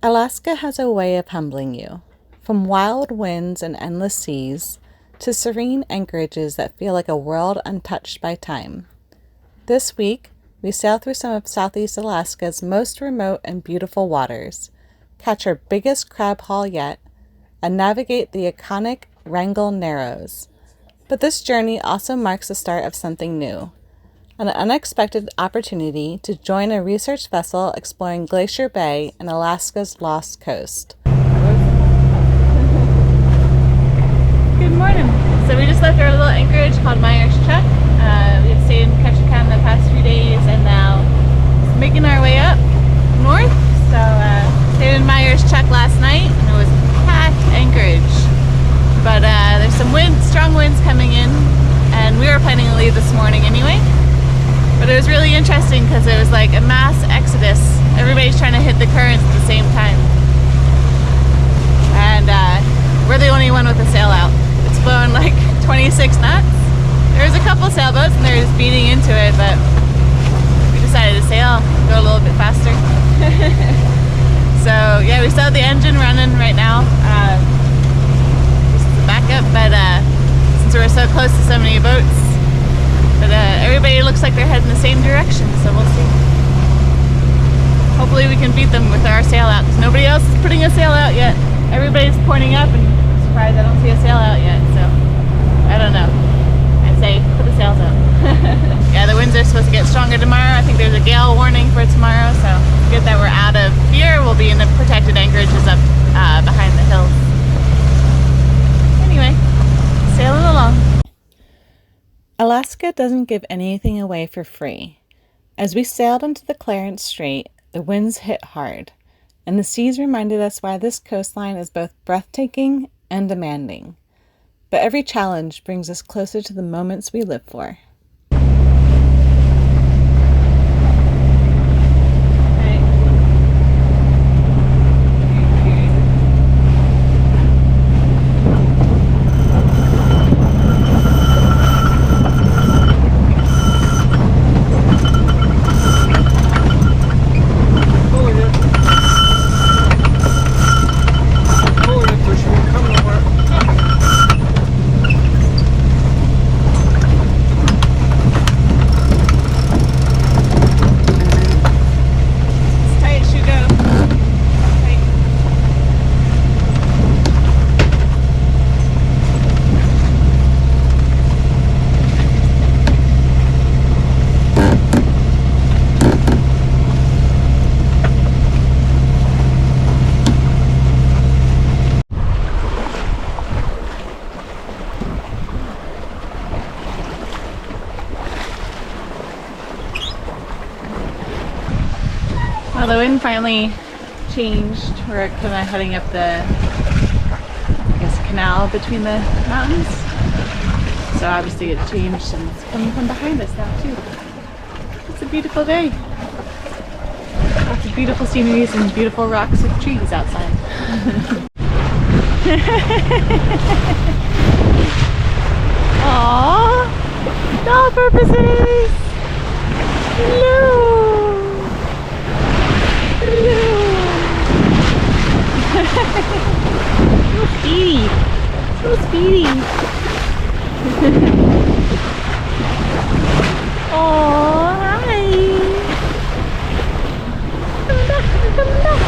Alaska has a way of humbling you, from wild winds and endless seas to serene anchorages that feel like a world untouched by time. This week, we sail through some of Southeast Alaska's most remote and beautiful waters, catch our biggest crab haul yet, and navigate the iconic Wrangell Narrows. But this journey also marks the start of something new, an unexpected opportunity to join a research vessel exploring Glacier Bay and Alaska's lost coast. Good morning. So we just left our little anchorage called Meyers Cove. We had stayed in Ketchikan the past few days and now making our way up north. So stayed in Meyers Cove last night and it was packed anchorage. But there's some strong winds coming in, and we were planning to leave this morning anyway. But it was really interesting because it was like a mass exodus. Everybody's trying to hit the currents at the same time. And we're the only one with a sail out. It's blowing like 26 knots. There's a couple sailboats and they're just beating into it, but we decided to sail, go a little bit faster. So yeah, we still have the engine running right now. Just the backup, but since we're so close to so many boats, but everybody looks like they're heading the same direction, so we'll see. Hopefully we can beat them with our sail out, because nobody else is putting a sail out yet. Everybody's pointing up, and I'm surprised I don't see a sail out yet, so I don't know. I'd say put the sails out. Yeah, the winds are supposed to get stronger tomorrow. I think there's a gale warning for tomorrow, so it's good that we're out of here. We'll be in the protected anchorages up behind the hills. Anyway, sailing along. Alaska doesn't give anything away for free. As we sailed into the Clarence Strait, the winds hit hard, and the seas reminded us why this coastline is both breathtaking and demanding. But every challenge brings us closer to the moments we live for. Well, the wind finally changed. We're kind of heading up the, I guess, canal between the mountains. So obviously it changed and it's coming from behind us now too. It's a beautiful day. Lots of beautiful sceneries and beautiful rocks with trees outside. Aww! Doll purposes! Hello! So speedy. So speedy. Oh, hi. Come back, come back.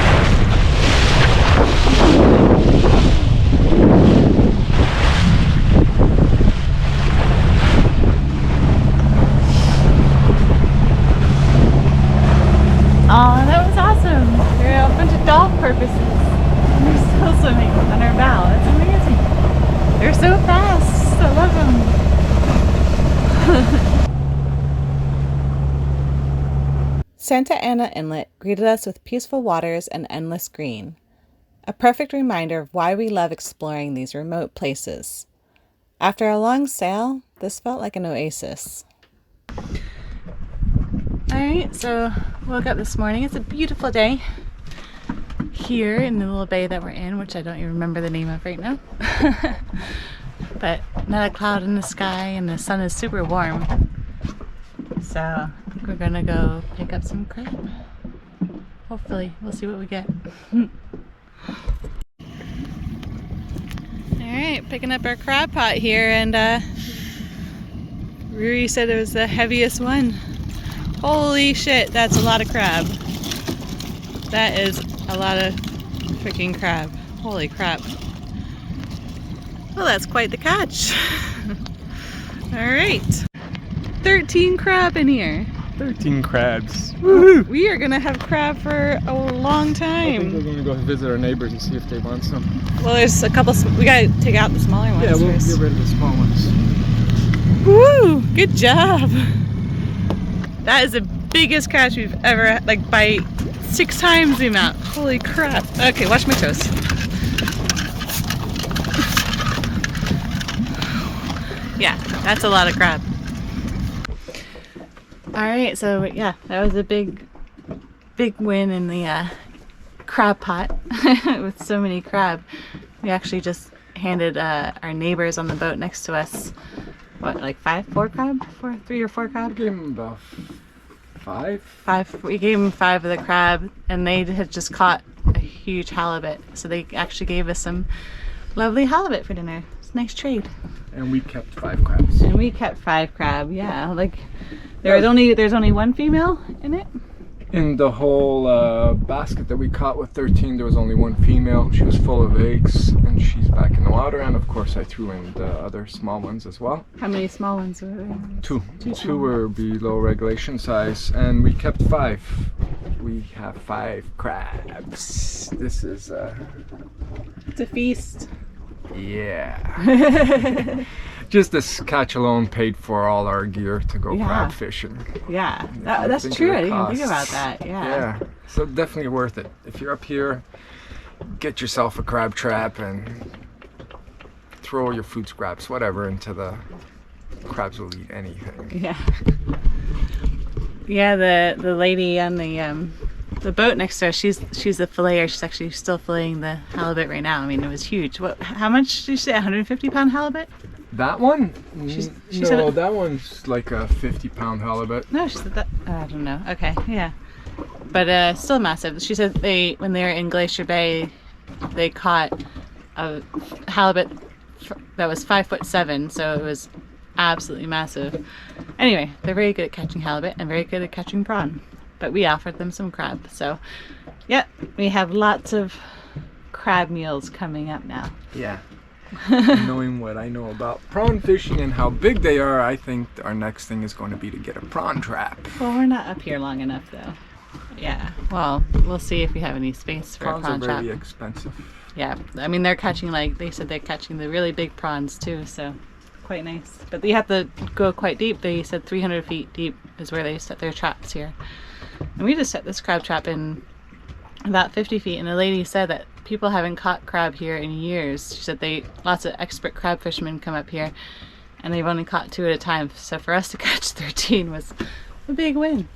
Oh, that was awesome. There are a bunch of doll purposes. And they're still swimming on our bow. That's amazing. They're so fast. I love them. Santa Anna Inlet greeted us with peaceful waters and endless green, a perfect reminder of why we love exploring these remote places. After a long sail, this felt like an oasis. Alright, so woke up this morning. It's a beautiful day here in the little bay that we're in, which I don't even remember the name of right now. But not a cloud in the sky and the sun is super warm. So I think we're gonna go pick up some crab. hopefully we'll see what we get. Alright, picking up our crab pot here, and Ruri said it was the heaviest one. Holy shit, that's a lot of crab. That is a lot of freaking crab. Holy crap. Well, that's quite the catch. Alright. 13 crab in here. 13 crabs. Woohoo! We are gonna have crab for a long I think time. we're gonna go visit our neighbors and see if they want some. Well, there's a couple, we gotta take out the smaller ones Yeah, we'll first. get rid of the small ones. Woo! Good job! That is the biggest catch we've ever, like by 6 times the amount. Holy crap. Okay, watch my toes. Yeah, that's a lot of crab. Alright, so yeah, that was a big win in the crab pot with so many crab. We actually just handed our neighbors on the boat next to us, what, like 4 crab? 3 or 4 crab? We gave them about 5. 5. We gave them 5 of the crab, and they had just caught a huge halibut. So they actually gave us some lovely halibut for dinner. It's a nice trade. And we kept 5 crabs. And we kept 5 crab, yeah. Like there's only 1 female in it. In the whole basket that we caught with 13, there was only 1 female. She was full of eggs, and she's back in the water. And of course, I threw in the other small ones as well. How many small ones were there? 2. Two 2 were below regulation size, and we kept 5. We have 5 crabs. This is It's a feast. yeah. Just this catch alone paid for all our gear to go Yeah. crab fishing. Yeah, If you that's think of true. the I didn't think about costs. that. Yeah, so definitely worth it. If you're up here, get yourself a crab trap and throw your food scraps, whatever, into the crabs will eat anything. Yeah. Yeah, the lady on the boat next to us, she's a filleter. She's actually still filleting the halibut right now. I mean, it was huge. How much did you say? 150-pound halibut? That one? She No, said that one's like a 50-pound halibut. No, she said that. I don't know. Okay, yeah, but still massive. She said when they were in Glacier Bay, they caught a halibut that was 5'7", so it was absolutely massive. Anyway, they're very good at catching halibut and very good at catching prawn. But we offered them some crab, so yeah, we have lots of crab meals coming up now. Yeah. Knowing what I know about prawn fishing and how big they are, I think our next thing is going to be to get a prawn trap. Well, we're not up here long enough, though. Yeah, well, we'll see if we have any space for a Prawns prawn are trap. very expensive. Yeah, I mean, they're catching, they said they're catching the really big prawns, too, so quite nice. But you have to go quite deep. They said 300 feet deep is where they set their traps here. And we just set this crab trap in about 50 feet, and the lady said that people haven't caught crab here in years. She said lots of expert crab fishermen come up here, and they've only caught 2 at a time. So for us to catch 13 was a big win.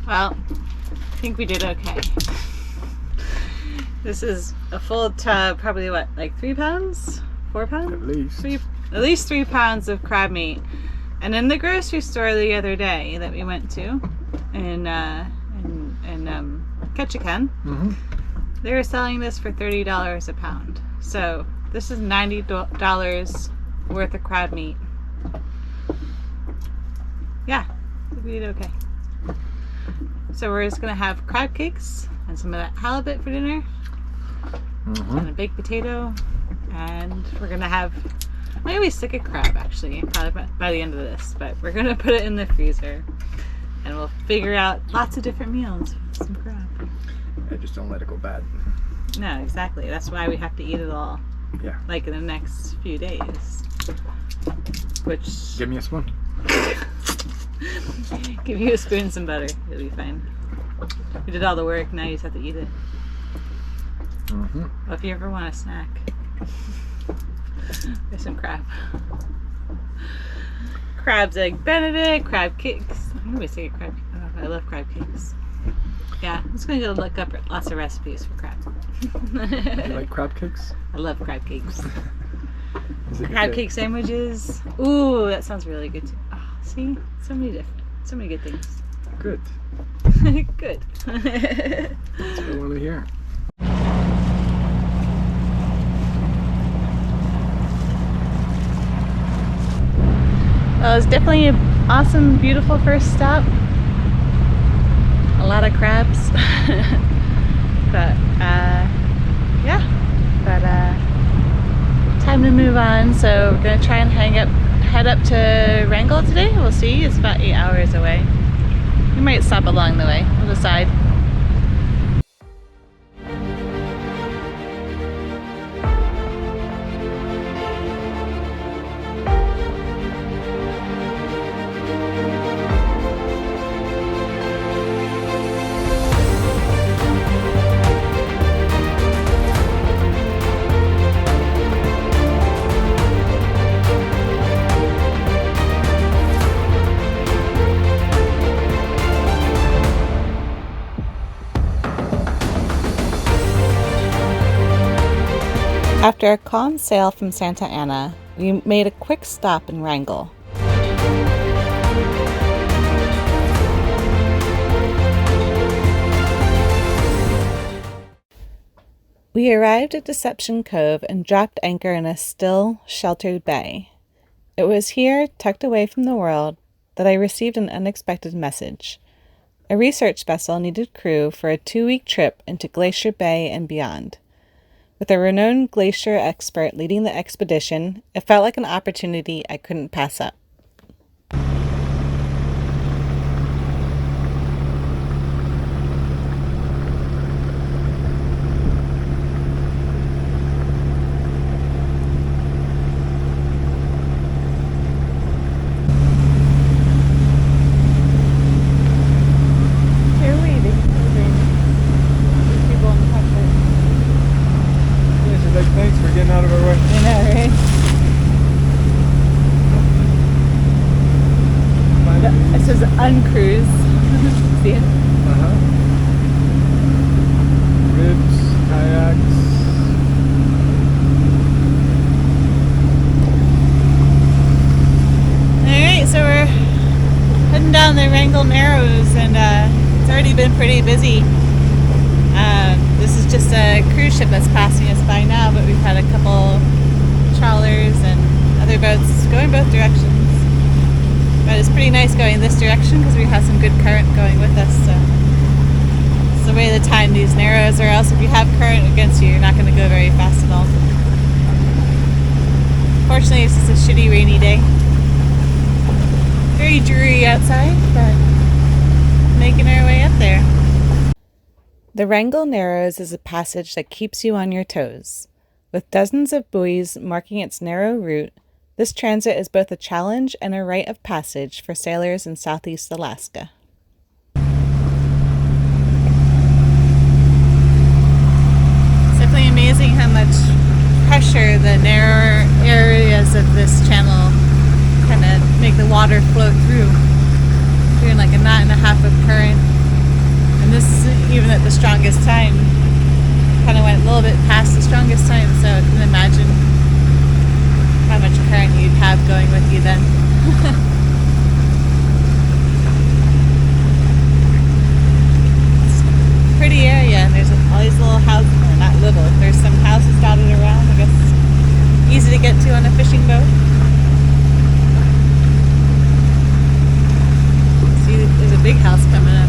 Well, I think we did okay. This is a full tub, probably what, like 3 pounds? 4 pounds? At least. At least 3 pounds of crab meat. And in the grocery store the other day that we went to in Ketchikan, they were selling this for $30 a pound. So this is $90 worth of crab meat. Yeah, I think we did okay. So we're just gonna have crab cakes and some of that halibut for dinner, and a baked potato, and we're gonna have maybe stick a crab actually probably by the end of this, but we're gonna put it in the freezer and we'll figure out lots of different meals with some crab. I just don't let it go bad. No, exactly. That's why we have to eat it all. Yeah. Like in the next few days. Which. Give me a spoon. Give you a spoon and some butter. It'll be fine. You did all the work, now you just have to eat it. Well, if you ever want a snack, there's some crab. Crab's egg benedict, crab cakes. I always say crab. Oh, I love crab cakes. Yeah, I'm just gonna go look up lots of recipes for crab. You like crab cakes? I love crab cakes. Crab cake sandwiches. Ooh, that sounds really good too. Oh, see, so many good things. Good. Good. That's what I want to hear. Well, it was definitely an awesome, beautiful first stop. A lot of crabs. But, yeah. But, time to move on. So we're going to try and head up to Wrangell today. We'll see. It's about 8 hours away. We might stop along the way. We'll decide. After a calm sail from Santa Anna, we made a quick stop in Wrangell. We arrived at Deception Cove and dropped anchor in a still, sheltered bay. It was here, tucked away from the world, that I received an unexpected message. A research vessel needed crew for a 2-week trip into Glacier Bay and beyond. With a renowned glacier expert leading the expedition, it felt like an opportunity I couldn't pass up. Thanks for getting out of our way. I know, right? It says uncruise. See it? Ribs, kayaks. Alright, so we're heading down the Wrangell Narrows, and it's already been pretty busy. This is just a cruise ship that's passing us by now, but we've had a couple trawlers and other boats going both directions. But it's pretty nice going this direction because we have some good current going with us. So it's the way to time these narrows, or else if you have current against you, you're not going to go very fast at all. Fortunately, it's just a shitty rainy day. Very dreary outside, but making our way up there. The Wrangell Narrows is a passage that keeps you on your toes. With dozens of buoys marking its narrow route, this transit is both a challenge and a rite of passage for sailors in Southeast Alaska. It's definitely amazing how much pressure the narrower areas of this channel kind of make the water flow through. Doing like a knot and a half of current. And this is even at the strongest time. Kind of went a little bit past the strongest time, so I can imagine how much current you'd have going with you then. It's a pretty area, and there's all these little houses, well, not little, there's some houses dotted around. I guess easy to get to on a fishing boat. See, there's a big house coming up.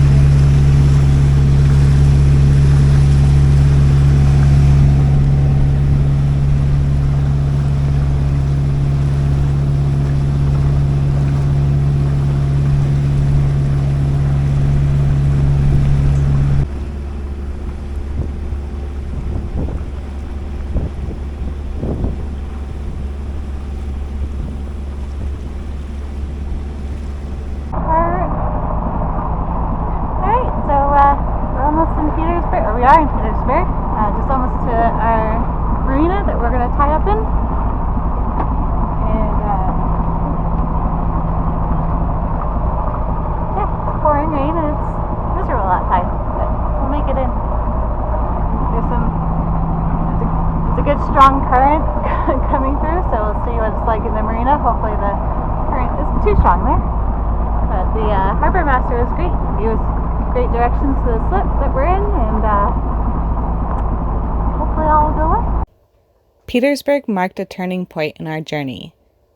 Petersburg, or we are in Petersburg, just almost to our marina that we're going to tie up in. And yeah, it's pouring rain and it's miserable outside, but we'll make it in. It's a good strong current coming through, so we'll see what it's like in the marina. Hopefully the current isn't too strong there. But the harbor master was great. He gave us great directions to the slip that we're in, and hopefully all will go well. Petersburg marked a turning point in our journey.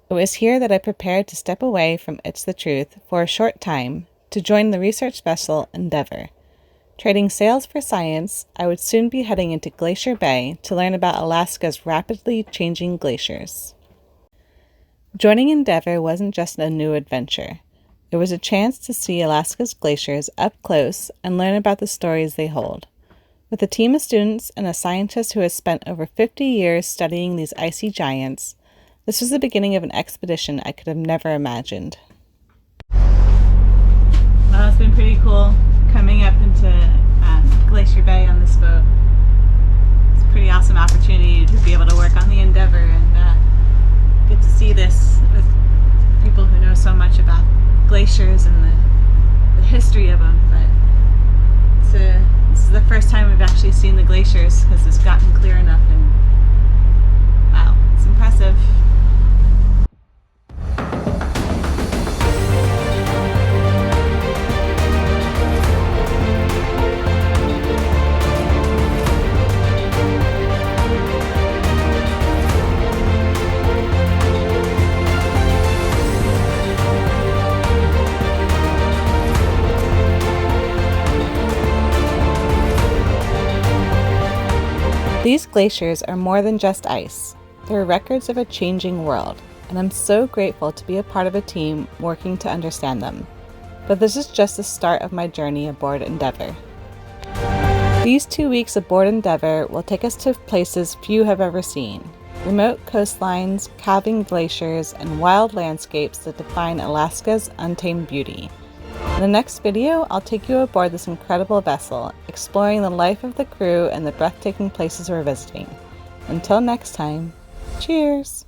It was here that I prepared to step away from It's the Truth for a short time to join the research vessel Endeavour. Trading sails for science, I would soon be heading into Glacier Bay to learn about Alaska's rapidly changing glaciers. Joining Endeavour wasn't just a new adventure. It was a chance to see Alaska's glaciers up close and learn about the stories they hold. With a team of students and a scientist who has spent over 50 years studying these icy giants, this was the beginning of an expedition I could have never imagined. Well, it's been pretty cool coming up into Glacier Bay on this boat. It's a pretty awesome opportunity to be able to work on the Endeavour and get to see this with people who know so much about glaciers and the history of them. But this is the first time we've actually seen the glaciers because it's gotten clear enough, and wow, it's impressive. These glaciers are more than just ice. They're records of a changing world, and I'm so grateful to be a part of a team working to understand them. But this is just the start of my journey aboard Endeavour. These 2 weeks aboard Endeavour will take us to places few have ever seen. Remote coastlines, calving glaciers, and wild landscapes that define Alaska's untamed beauty. In the next video, I'll take you aboard this incredible vessel, exploring the life of the crew and the breathtaking places we're visiting. Until next time, cheers!